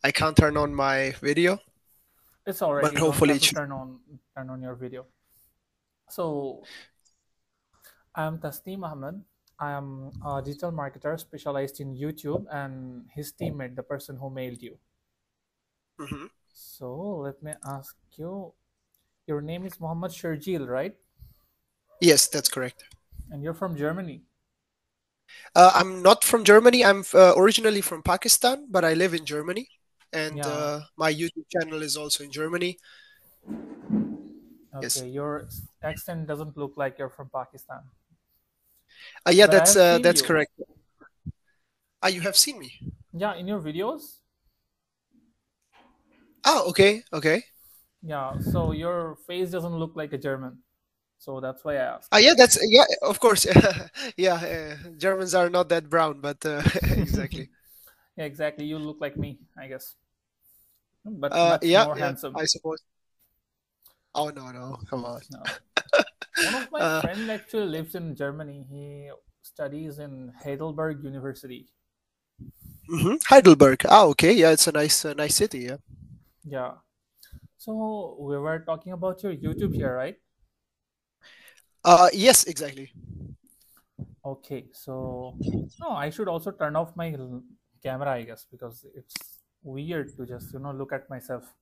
I can't turn on my video, It's all right. but You don't hopefully have it to should. turn on your video. So I'm Tasneem Ahmed. I am a digital marketer specialized in YouTube, and his teammate, the person who mailed you. Mhm. So let me ask you. Your name is Mohammed Sherjil, right? Yes, that's correct. And you're from Germany. I'm not from Germany. I'm originally from Pakistan, but I live in Germany, and Yeah. my YouTube channel is also in Germany. Yes. Okay. Your accent doesn't look like you're from Pakistan, Yeah, but I have seen that's you. correct. Ah, you have seen me. Yeah, in your videos. Ah, okay, okay. Yeah. So your face doesn't look like a German. So that's why I asked. Ah, yeah, yeah, of course. Yeah, Germans are not that brown, but exactly. Yeah, exactly. You look like me, I guess, but much Yeah, more yeah, handsome. I suppose. Oh no, no, come on. No. One of my Uh, friend actually lives in Germany. He studies in Heidelberg University. Heidelberg. Ah, okay. Yeah, it's a nice city. Yeah. Yeah. So we were talking about your YouTube here, right? Yes, exactly. Okay. So no, I should also turn off my camera, I guess, because it's weird to just look at myself.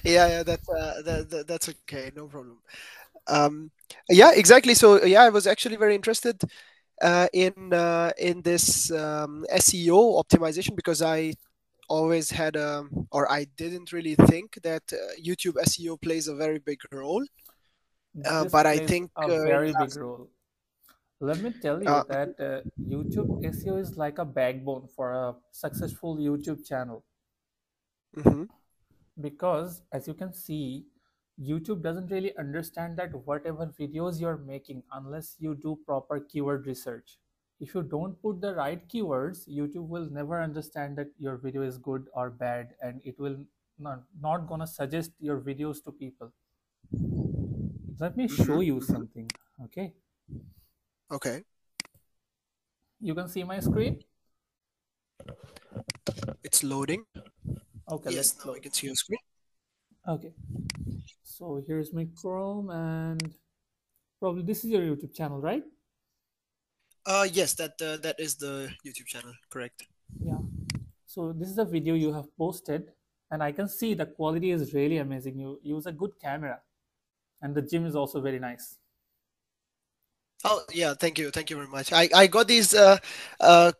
Yeah, yeah, that's okay. No problem. Um, yeah, exactly. So yeah, I was actually very interested in this SEO optimization because I always had or I didn't really think that YouTube SEO plays a very big role. This But I plays think a in very big last, role. Let me tell you uh, that YouTube SEO is like a backbone for a successful YouTube channel, mhm. because as you can see, YouTube doesn't really understand that whatever videos you're making unless you do proper keyword research. If you don't put the right keywords, YouTube will never understand that your video is good or bad, and it will not gonna suggest your videos to people. Let me show you Mhm. something. Okay, Okay, you can see my screen. it's loading. Okay, Yes, let's now I load. can see your screen. Okay, so here's my Chrome, and probably this is your YouTube channel, right? Yes, that is the YouTube channel, correct. Yeah. So this is a video you have posted, and I can see the quality is really amazing. You use a good camera, and the gym is also very nice. Oh yeah, thank you very much. I got these uh, uh,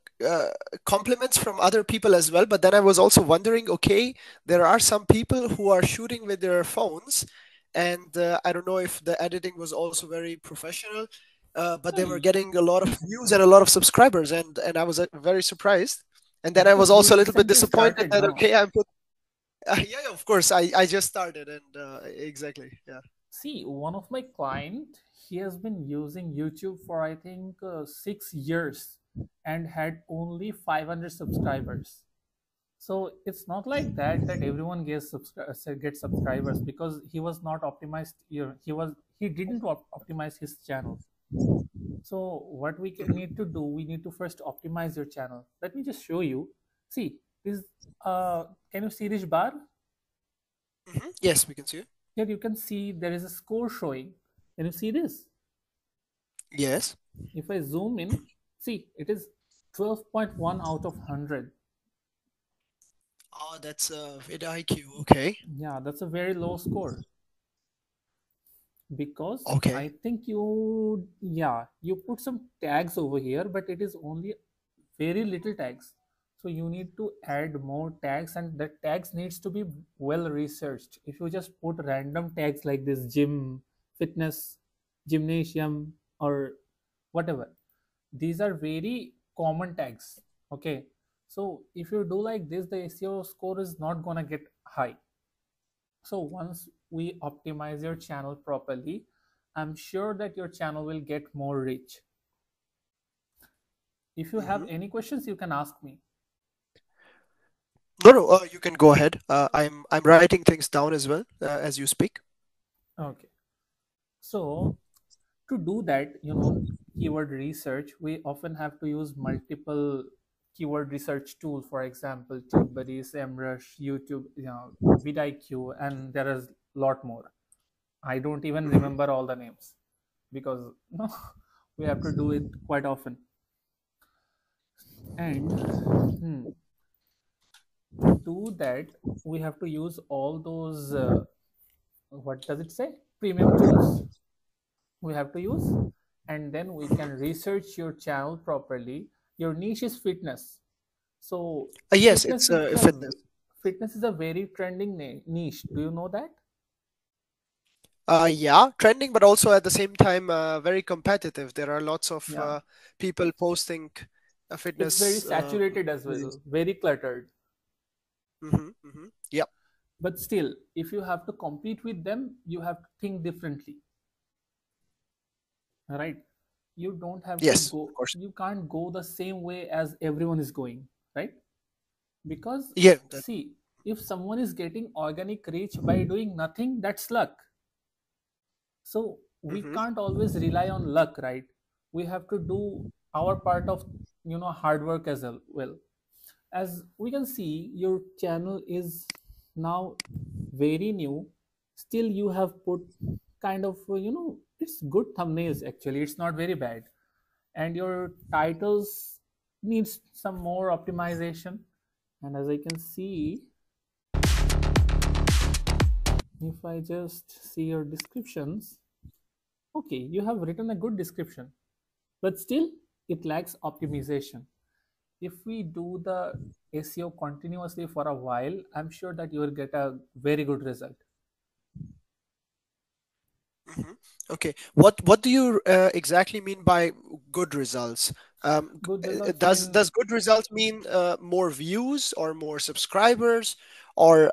compliments from other people as well, but then I was also wondering, okay, there are some people who are shooting with their phones, and I don't know if the editing was also very professional, but they were Hey, getting a lot of views and a lot of subscribers, and I was very surprised. And then I was because you also a little bit recently disappointed started, that no? okay, I'm put. Yeah, yeah, of course, I just started, and exactly, yeah. See, one of my client, he has been using YouTube for I think 6 years, and had only 500 subscribers. So it's not like that everyone gets subscribers, because he was not optimized. He didn't optimize his channel. So what need to do, we need to first optimize your channel. Let me just show you. See this. Can you see this bar? Yes, we can see it. Here you can see there is a score showing. Can you see this? Yes. If I zoom in, see it is 12.1 out of 100. Oh, that's vidIQ. Okay. Yeah, that's a very low score, because Okay. I think you put some tags over here, but it is only very little tags. So you need to add more tags, and the tags needs to be well researched. If you just put random tags like this, gym, fitness, gymnasium, or whatever, these are very common tags. Okay, so if you do like this, the SEO score is not gonna get high. So once we optimize your channel properly, I'm sure that your channel will get more reach. If you have hmm any questions, you can ask me. No, no. You can go ahead. I'm writing things down as well as you speak. Okay. So to do that, keyword research, we often have to use multiple keyword research tool, for example, TubeBuddy, SEMrush, YouTube, vidIQ, and there is a lot more. I don't even Mhm. remember all the names because we have to do it quite often. And to do that, we have to use all those what does it say? Premium tools we have to use, and then we can Mhm. research your channel properly. Your niche is fitness, so Yes, it's fitness. fitness is a very trending niche. Do you know that? Yeah, trending, but also at the same time very competitive. There are lots of Yeah, people posting it's very fitness. saturated as Videos. well, very cluttered. Yeah. But still, if you have to compete with them, you have to think differently, right? You don't have to Yes, go, of course. you can't go the same way as everyone is going, right? Because Yeah. see, if someone is getting organic reach by doing nothing, that's luck. So we Mhm. can't always rely on luck, right? We have to do our part of hard work as well. As we can see, your channel is now very new. Still you have put kind of it's good thumbnails. Actually, it's not very bad, and your titles needs some more optimization. And as I can see, if I just see your descriptions, okay, you have written a good description, but still it lacks optimization. If we do the SEO continuously for a while, I'm sure that you will get a very good result. Mhm. Okay. What do you exactly mean by good results? Good results Does mean, good results mean more views or more subscribers or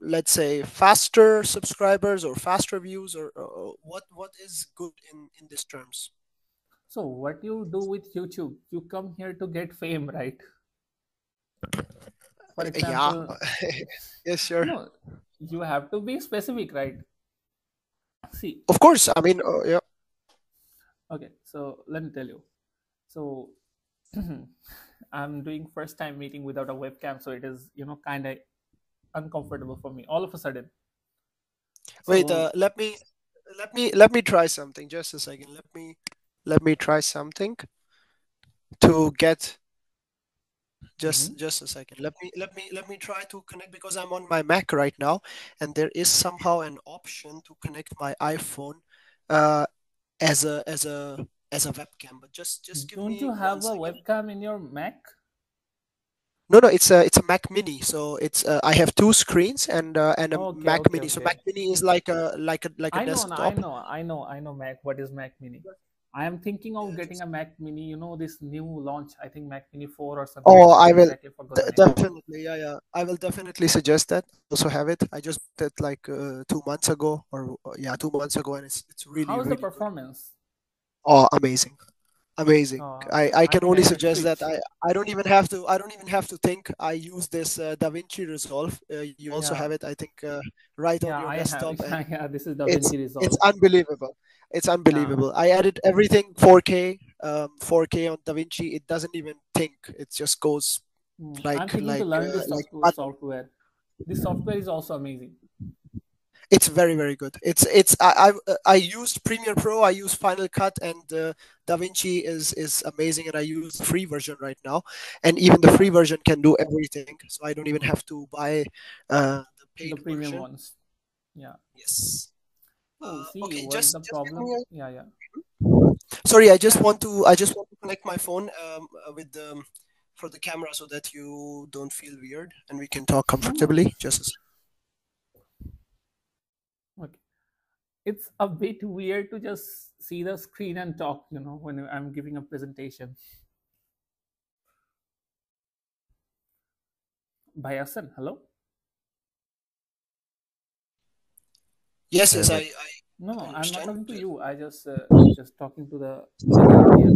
let's say faster subscribers or faster views or what is good in these terms? so what you do with YouTube, you come here to get fame, right? For Yeah. example, Yes, sure. no, you have to be specific, right? See, Of course. I mean, yeah. okay, so let me tell you. So I'm doing first time meeting without a webcam, so it is kind of uncomfortable for me all of a sudden. Wait. So Let me try something. Just a second. Let me try something to get. mhm. Just a second. Let me try to connect because I'm on my Mac right now, and there is somehow an option to connect my iPhone uh, as a webcam. But just give Don't me you one have a second. webcam in your Mac? No, no, it's a Mac Mini. So it's I have two screens and a Okay, Mac okay, Mini. So okay. Mac Mini is like a I know, I desktop. know, I know, I know Mac. What is Mac Mini? I am thinking of Yeah, getting a Mac Mini. This new launch. I think Mac Mini 4 or something. oh, I I will exactly forgot the name. definitely, yeah, yeah. I will definitely suggest that. Also have it. I just bought it like 2 months ago, or yeah, 2 months ago, and it's really, How is the really good. performance? Oh, amazing, amazing. I I can think I only should suggest that. switch. I don't even have to think. I use this DaVinci Resolve. You also Yeah, have it, I think, right on yeah, your I have. desktop, and Yeah, this is it's DaVinci it's Resolve. unbelievable. It's Yeah, unbelievable. I added everything 4K, 4K on DaVinci. It doesn't even think. It just goes I'm like thinking to like learn uh, this like software. This software is also amazing. It's very, very good. I used Premiere Pro, I use Final Cut, and DaVinci is amazing. And I use the free version right now, and even the free Yeah, version can do everything. So I don't even have to buy the the paid premium version. ones. Yeah. Yes. So see, Okay. what's the Just give me problem? Yeah, yeah, sorry. yeah. I just want to connect my phone with the for the camera so that you don't feel weird and we can talk No, no. comfortably. Just a Okay. It's a bit weird to just see the screen and talk. When I'm giving a presentation. Bayasan, hello. Yes, yes. Hello. No, I no, I'm not understand. talking to you. I just talking to the other here.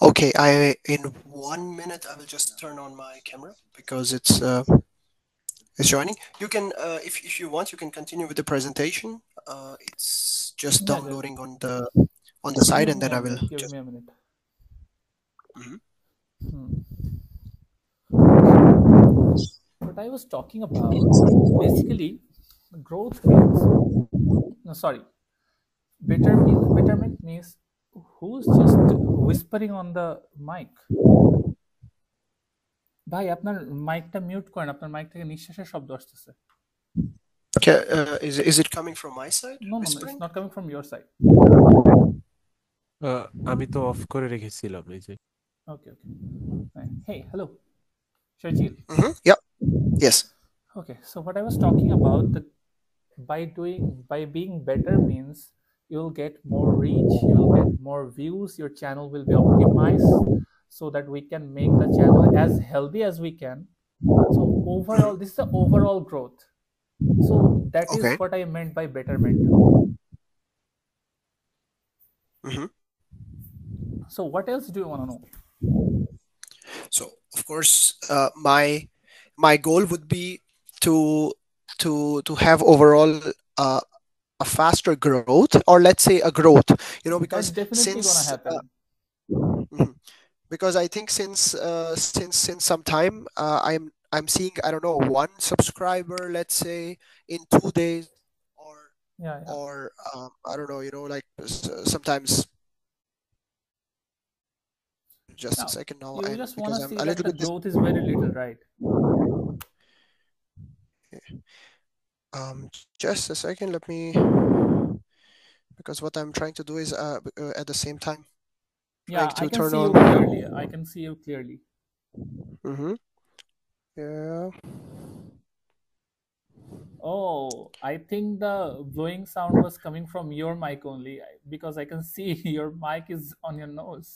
Okay, I in 1 minute I will just turn on my camera because it's joining. You can if you want you can continue with the presentation. It's just Yeah, just downloading on the side give and me then a I will minute. Give just. me a minute. Mhm. Hmm. What I was talking about, basically, growth means, no, sorry, betterment means who's just whispering on the mic. ভাই আপনার মাইকটা mute করেন, আপনার mic থেকে নিঃশ্বাসের শব্দ আসতেছে। Okay, is it coming from my side, No, no, no, it's whispering? not coming from your side. আমি তো অফ করে রেখেছিলাম এই যে। Okay, okay. Hey, hello, Shajil. Yep. Yes. Okay, so what I was talking about, the by being better means you'll get more reach, you'll get more views, your channel will be optimized so that we can make the channel as healthy as we can. So overall, this is the overall growth. So that is Okay. what I meant by betterment. So what else do you want to know? So of course, my goal would be to have overall a faster growth, or let's say a growth, because That's definitely since gonna happen. mhm. Because I think since some time, I'm seeing, I don't know, one subscriber, let's say, in 2 days, or Yeah, yeah. or I don't know, like sometimes. Just a Now second now, you and just want because to I'm see a that little the bit growth is very little, right? just a second, let me, because what I'm trying to do is at the same time trying Yeah, I to can turn see you on. clearly. I can see you clearly. Yeah. Oh, I think the blowing sound was coming from your mic only because I can see your mic is on your nose.